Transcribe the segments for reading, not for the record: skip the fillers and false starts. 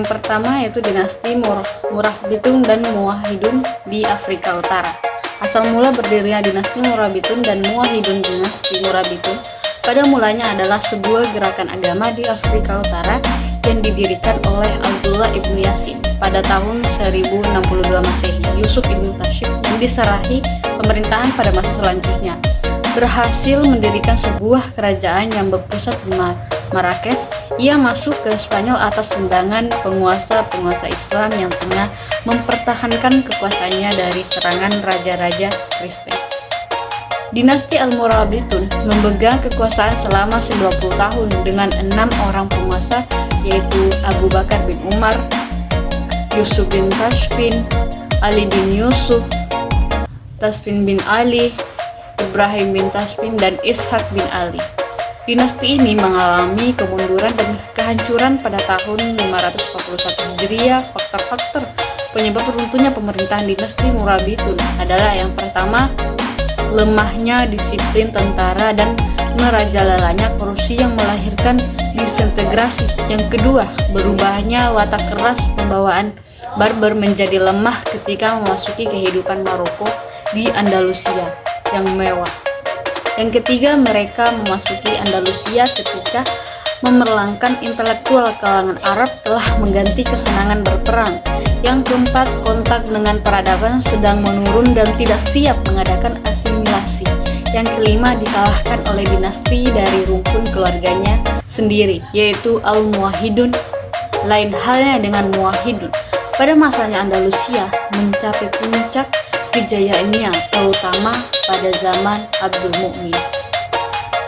Yang pertama yaitu dinasti Murabitun dan Muwahhidun di Afrika Utara. Asal mula berdirinya dinasti Murabitun dan Muwahhidun, dinasti Murabitun pada mulanya adalah sebuah gerakan agama di Afrika Utara yang didirikan oleh Abdullah ibnu Yasin pada tahun 1062 Masehi. Yusuf ibnu Tashib yang diserahi pemerintahan pada masa selanjutnya berhasil mendirikan sebuah kerajaan yang berpusat di Marrakesh. Ia masuk ke Spanyol atas undangan penguasa-penguasa Islam yang tengah mempertahankan kekuasaannya dari serangan raja-raja Kristen. Dinasti Al-Murabitun memegang kekuasaan selama 90 tahun dengan 6 orang penguasa, yaitu Abu Bakar bin Umar, Yusuf bin Tashfin, Ali bin Yusuf, Tashfin bin Ali, Ibrahim bin Tashfin, dan Ishak bin Ali. Dinasti ini mengalami kemunduran dan kehancuran pada tahun 541 Hijriah. Faktor-faktor penyebab runtuhnya pemerintahan dinasti Murabitun adalah yang pertama, lemahnya disiplin tentara dan merajalelanya korupsi yang melahirkan disintegrasi. Yang kedua, berubahnya watak keras pembawaan Barbar menjadi lemah ketika memasuki kehidupan Maroko di Andalusia yang mewah. Yang ketiga, mereka memasuki Andalusia ketika memerlangkan intelektual kalangan Arab telah mengganti kesenangan berperang. Yang keempat, kontak dengan peradaban sedang menurun dan tidak siap mengadakan asimilasi. Yang kelima, dikalahkan oleh dinasti dari rumpun keluarganya sendiri, yaitu Al-Muwahhidun. Lain halnya dengan Muwahhidun, pada masanya Andalusia mencapai puncak kejayaannya, terutama pada zaman Abdul Mukmin.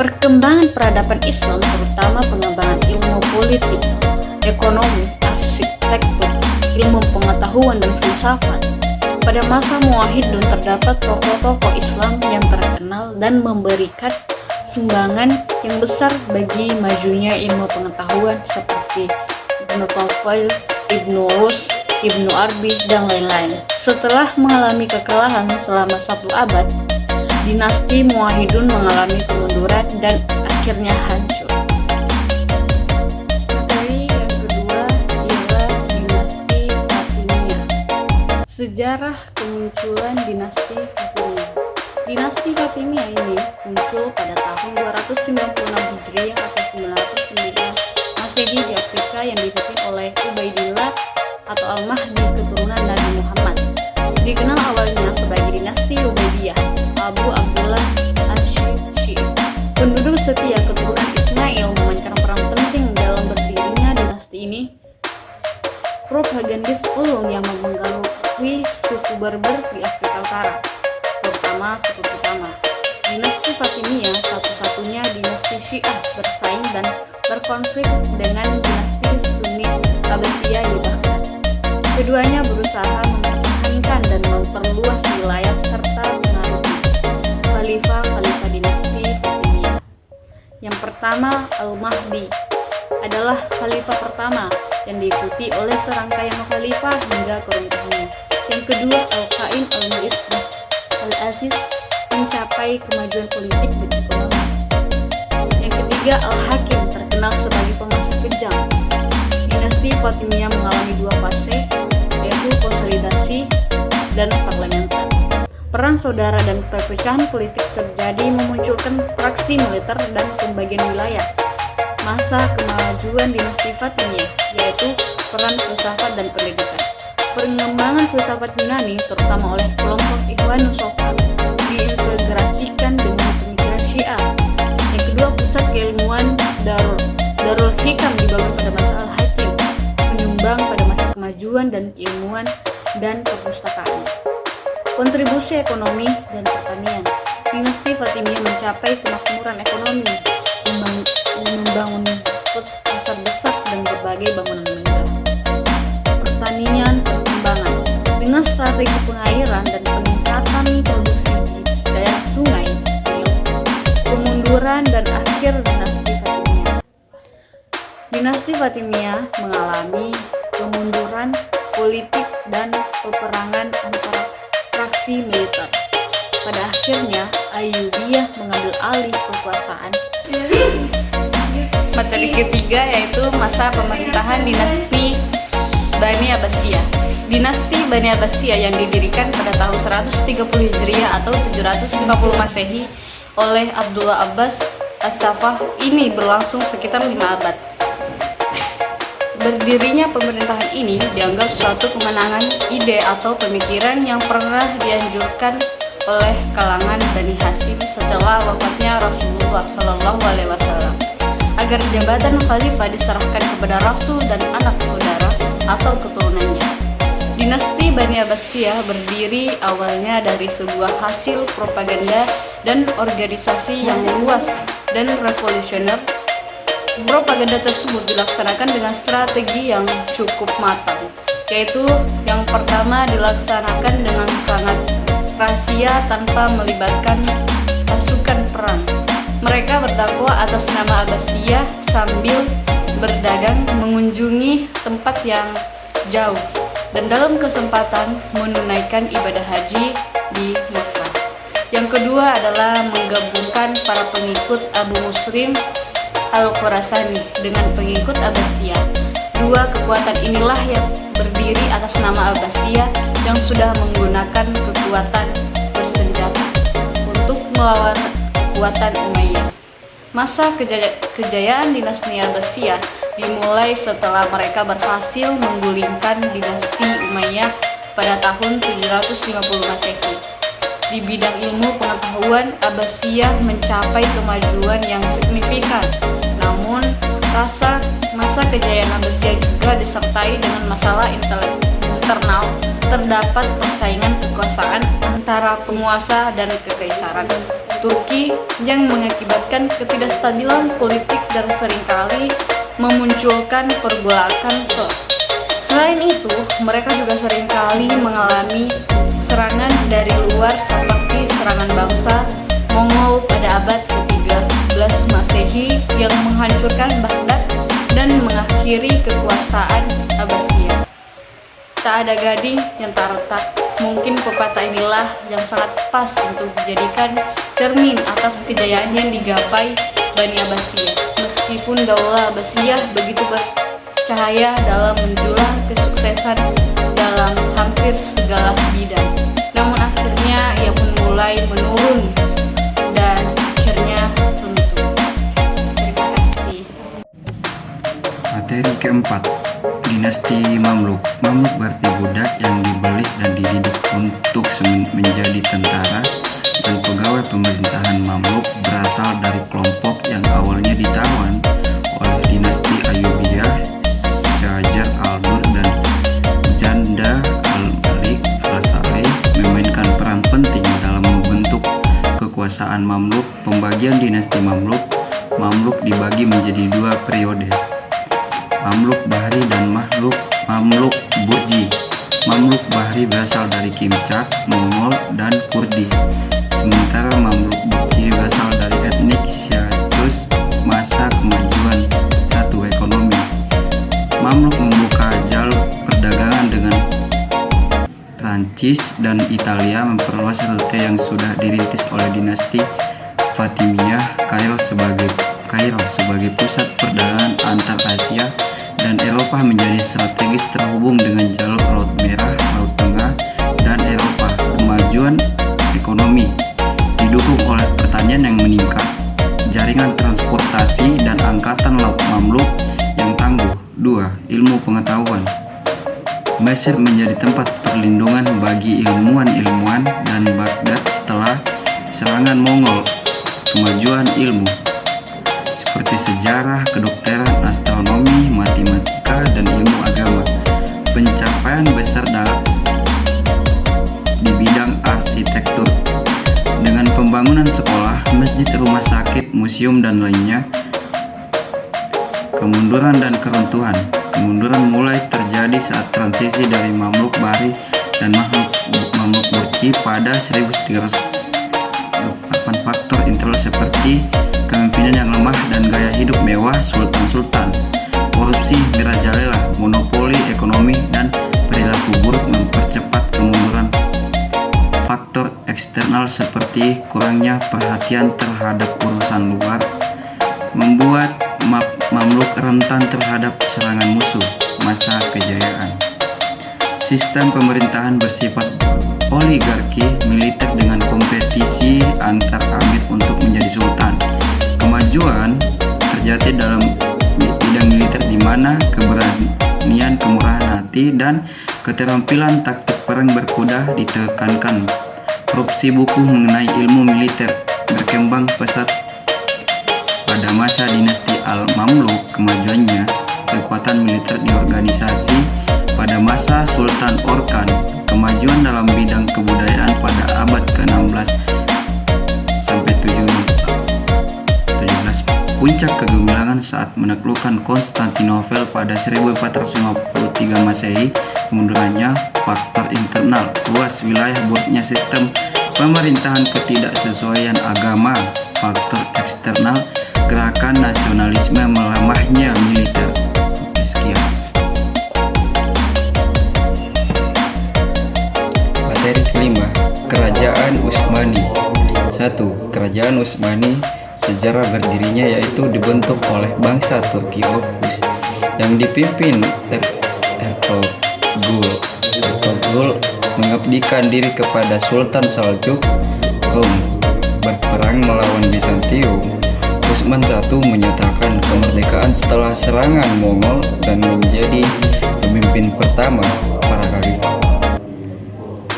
Perkembangan peradaban Islam, terutama pengembangan ilmu politik, ekonomi, arsitektur, ilmu pengetahuan dan filsafat. Pada masa Muwahhidun terdapat tokoh-tokoh Islam yang terkenal dan memberikan sumbangan yang besar bagi majunya ilmu pengetahuan seperti Ibnu Tufayl, Ibnu Rus, Ibnu Arabi, dan lain-lain. Setelah mengalami kekalahan selama 1 abad, dinasti Muwahhidun mengalami kemunduran dan akhirnya hancur. Materi yang kedua ialah dinasti Fatimiyah. Sejarah kemunculan dinasti Fatimiyah. Dinasti Fatimiyah ini muncul pada tahun 296 Hijriah atau 909 Masehi di Afrika yang dipimpin oleh Ubaidillah atau Al-Mahdi, keturunan Nabi Muhammad. Dikenal awalnya sebagai dinasti Ubaidiyah, Abu Abdullah Asy-Syi'i. Penduduk setia keturunan Ismail memainkan peran penting dalam berdirinya dinasti ini. Propagandis ulung yang mempengaruhi suku Berber di Afrika Utara, terutama suku pertama. Dinasti Fatimiyah satu-satunya dinasti Syiah bersaing dan berkonflik dengan dinasti Sunni Abbasiyah di Baghdad. Keduanya berusaha mempertahankan dan memperluas wilayah serta mengaruhi khalifah-khalifah dinasti Fatimiyah. Yang pertama, Al-Mahdi adalah khalifah pertama yang diikuti oleh serangkaian khalifah hingga keruntuhannya. Yang kedua, Al-Qaim Al-Mu'izz Al-Aziz mencapai kemajuan politik dan ekonomi. Yang ketiga, Al-Hakim terkenal sebagai penguasa kejam. Dinasti Fatimiyah mengalami 2 fase, yaitu konsolidasi dan parlementer. Perang saudara dan perpecahan politik terjadi memunculkan fraksi militer dan pembagian wilayah. Masa kemajuan dinasti Fatimiyah, yaitu peran filsafat dan pendidikan. Pengembangan filsafat Yunani, terutama oleh kelompok Ikhwanus Shafar, diintegrasikan dengan pemikiran Syiah. Yang kedua, pusat keilmuan Darul Hikam dibangun pada masa Al-Hakim, menyumbang pada masa kemajuan dan keilmuan dan perpustakaan. Kontribusi ekonomi dan pertanian. Dinasti Fatimiyah mencapai kemakmuran ekonomi, membangun pasar besar dan berbagai bangunan megah. Pertanian perkembangan dengan strategi pengairan dan peningkatan produksi di daerah sungai, kemunduran dan akhir dinasti Fatimiyah. Dinasti Fatimiyah mengalami kemunduran politik dan peperangan antara fraksi militer. Pada akhirnya, Ayyubiyah mengambil alih kekuasaan. Materi ketiga yaitu masa pemerintahan dinasti Bani Abbasiyah. Dinasti Bani Abbasiyah yang didirikan pada tahun 130 Hijriah atau 750 Masehi oleh Abdullah Abbas As-Saffah ini berlangsung sekitar 5 abad. Berdirinya pemerintahan ini dianggap suatu kemenangan ide atau pemikiran yang pernah dianjurkan oleh kalangan Bani Hashim setelah wafatnya Rasulullah SAW, agar jabatan khalifah diserahkan kepada rasul dan anak saudara atau keturunannya. Dinasti Bani Abbasiyah berdiri awalnya dari sebuah hasil propaganda dan organisasi yang luas dan revolusioner. Propaganda tersebut dilaksanakan dengan strategi yang cukup matang, yaitu yang pertama dilaksanakan dengan sangat rahasia tanpa melibatkan pasukan perang. Mereka berdakwah atas nama Abbasiyah sambil berdagang, mengunjungi tempat yang jauh, dan dalam kesempatan menunaikan ibadah haji di Mekah. Yang kedua adalah menggabungkan para pengikut Abu Muslim Al-Khurasani dengan pengikut Abbasiyah. Dua kekuatan inilah yang berdiri atas nama Abbasiyah yang sudah menggunakan kekuatan bersenjata untuk melawan kekuatan Umayyah. Masa kejayaan dinasti Abbasiyah dimulai setelah mereka berhasil menggulingkan dinasti Umayyah pada tahun 750 Masehi. Di bidang ilmu pengetahuan, Abbasiyah mencapai kemajuan yang signifikan. Namun, masa kejayaan Abbasiyah juga disertai dengan masalah internal. Terdapat persaingan kekuasaan antara penguasa dan kekaisaran Turki yang mengakibatkan ketidakstabilan politik dan seringkali memunculkan pergolakan. Selain itu, mereka juga seringkali mengalami serangan dari luar seperti serangan bangsa Mongol pada abad ke-13 Masehi yang menghancurkan Baghdad dan mengakhiri kekuasaan Abbasiyah. Tak ada gading yang tak retak. Mungkin pepatah inilah yang sangat pas untuk dijadikan cermin atas kejayaan yang digapai Bani Abbasiyah. Meskipun Daulah Abbasiyah begitu bercahaya dalam menjulang kesuksesan dalam hampir segala bidang, namun akhirnya ia pun mulai menurun dan akhirnya runtuh. Terima kasih. Materi keempat, dinasti Mamluk. Mamluk berarti budak yang dibeli dan dididik untuk menjadi tentara dan pegawai pemerintahan. Mamluk berasal dari kelompok yang awalnya ditawan oleh dinasti Ayyubiyah, Syajar al-Dur dan Janda al-Malik al-Saleh, memainkan peran penting dalam membentuk kekuasaan Mamluk. Pembagian dinasti Mamluk dibagi menjadi dua periode, Mamluk Bahri dan Mamluk Burji. Mamluk Bahri berasal dari Kimchak, Mongol, dan Kurdi, sementara Mamluk Burji berasal dari etnik Syatus. Masa kemajuan. 1. Ekonomi. Mamluk membuka jalur perdagangan dengan Prancis dan Italia, memperluas rute yang sudah dirintis oleh dinasti Fatimiyah. Kairo sebagai pusat perdagangan antar Asia dan Eropa menjadi strategis terhubung dengan jalur Laut Merah, Laut Tengah, dan Eropa. Kemajuan ekonomi didukung oleh pertanian yang meningkat, jaringan transportasi, dan angkatan laut Mamluk yang tangguh. 2. Ilmu pengetahuan. Mesir menjadi tempat perlindungan bagi ilmuwan dan Baghdad setelah serangan Mongol. Kemajuan ilmu seperti sejarah, kedokteran, astronomi, matematika, dan ilmu agama. Pencapaian besar di bidang arsitektur dengan pembangunan sekolah, masjid, rumah sakit, museum, dan lainnya. Kemunduran dan keruntuhan. Kemunduran mulai terjadi saat transisi dari Mamluk Bahri dan Mamluk Burji pada 1308. Faktor internal seperti kepemimpinan yang lemah dan gaya hidup mewah sultan-sultan, korupsi merajalela, monopoli ekonomi, dan perilaku buruk mempercepat kemunduran. Faktor eksternal seperti kurangnya perhatian terhadap urusan luar membuat Mamluk rentan terhadap serangan musuh. Masa kejayaan. Sistem pemerintahan bersifat oligarki militer dengan kompetisi antar abid untuk menjadi sultan. Kemajuan terjadi dalam bidang militer di mana keberanian, kemurahan hati, dan keterampilan taktik perang berkuda ditekankan. Korupsi buku mengenai ilmu militer berkembang pesat pada masa dinasti Al-Mamluk. Kemajuannya kekuatan militer diorganisasi pada masa Sultan Orkan. Kemajuan dalam bidang kebudayaan pada abad ke-16 sampai 17. Puncak kegemilangan saat menaklukkan Konstantinopel pada 1453 Masehi. Kemundurannya faktor internal, luas wilayah, buruknya sistem pemerintahan, ketidaksesuaian agama. Faktor eksternal, gerakan nasionalisme, melemahnya militer. Oke, sekian. Materi kelima, Kerajaan Utsmani. 1. Kerajaan Utsmani. Sejarah berdirinya yaitu dibentuk oleh bangsa Turki Oghuz yang dipimpin Ertugrul. Ertugrul mengabdikan diri kepada Sultan Saljuk Rum, berperang melawan Bizantium. Utsman I menyatakan kemerdekaan setelah serangan Mongol dan menjadi pemimpin pertama para khalifah.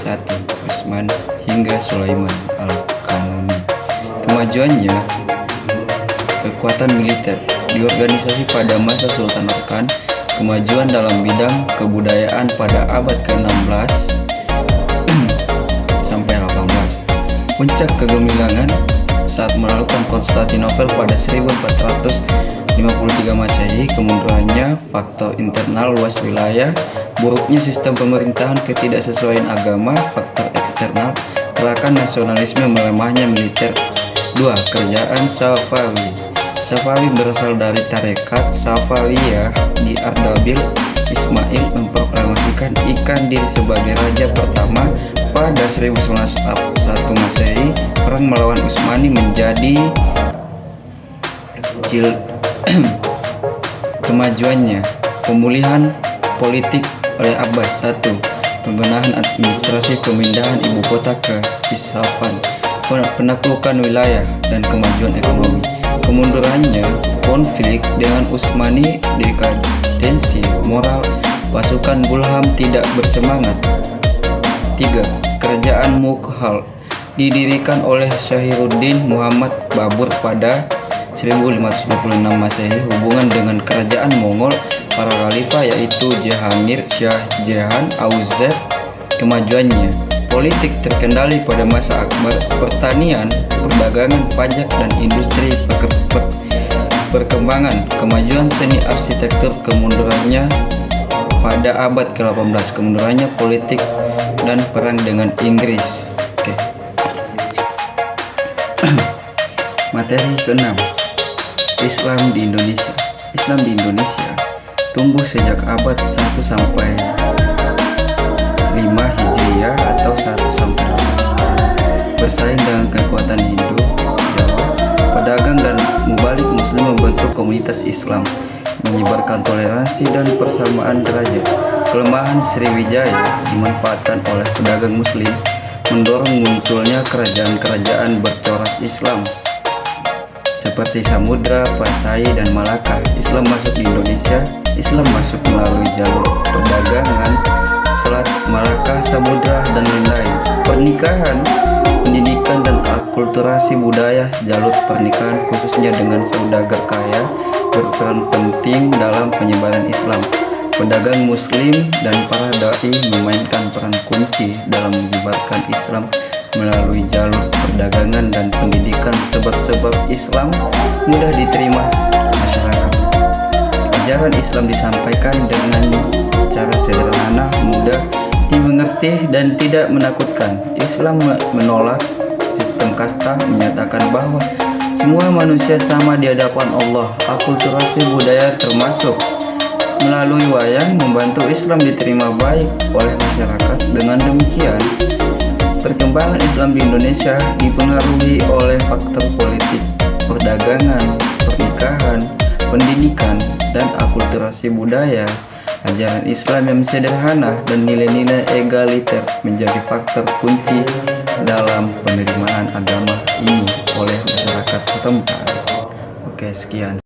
1. Utsman hingga Sulaiman Al-Kanuni. Kemajuannya, kekuatan militer diorganisasi pada masa Sultan Orkan. Kemajuan dalam bidang kebudayaan pada abad ke-16 sampai 18. Puncak kegemilangan saat menaklukkan Konstantinopel pada 1453 Masehi. Kemundurannya faktor internal, luas wilayah, buruknya sistem pemerintahan, ketidaksesuaian agama. Faktor eksternal, gerakan nasionalisme, melemahnya militer. 2. Kerajaan Safawi. Safawi berasal dari tarekat Safawiyah di Ardabil. Ismail memproklamasikan ikan diri sebagai raja pertama pada 1901 Masehi. Perang melawan Utsmani menjadi kemajuannya, pemulihan politik oleh Abbas. 1. Pembenahan administrasi, pemindahan ibu kota ke Isfahan, penaklukan wilayah, dan kemajuan ekonomi. Kemundurannya, konflik dengan Utsmani, dekadensi moral, pasukan Bulham tidak bersemangat. 3. Kerajaan Mughal didirikan oleh Syahiruddin Muhammad Babur pada 1526 Masehi. Hubungan dengan kerajaan Mongol, para khalifah yaitu Jahangir, Shah Jahan, Aurangzeb. Kemajuannya, politik terkendali pada masa Akbar, pertanian, perdagangan, pajak, dan industri perkembangan. Kemajuan seni arsitektur. Kemundurannya pada abad ke-18. Kemundurannya politik dan perang dengan Inggris. Oke. Materi ke-6, Islam di Indonesia. Islam di Indonesia tumbuh sejak abad 1 sampai 5 Hijriah atau 1 sampai 8. Bersaing dengan kekuatan Hindu, Jawa, pedagang, dan mubalik Muslim membentuk komunitas Islam, menyebarkan toleransi dan persamaan derajat. Kelemahan Sriwijaya dimanfaatkan oleh pedagang Muslim, mendorong munculnya kerajaan-kerajaan bercorak Islam seperti Samudra, Pasai, dan Malaka. Islam masuk di Indonesia. Islam masuk melalui jalur perdagangan, Selat Malaka, Samudra, dan lain-lain. Pernikahan, pendidikan, dan akulturasi budaya. Jalur pernikahan khususnya dengan saudagar kaya berperan penting dalam penyebaran Islam. Pedagang Muslim dan para dai memainkan peran kunci dalam menyebarkan Islam melalui jalur perdagangan dan pendidikan. Sebab-sebab Islam mudah diterima masyarakat. Ajaran Islam disampaikan dengan cara sederhana, mudah dimengerti, dan tidak menakutkan. Islam menolak sistem kasta, menyatakan bahwa semua manusia sama di hadapan Allah. Akulturasi budaya termasuk melalui wayang membantu Islam diterima baik oleh masyarakat. Dengan demikian, perkembangan Islam di Indonesia dipengaruhi oleh faktor politik, perdagangan, pernikahan, pendidikan, dan akulturasi budaya. Ajaran Islam yang sederhana dan nilai-nilai egaliter menjadi faktor kunci dalam penerimaan agama ini oleh masyarakat setempat. Oke, sekian.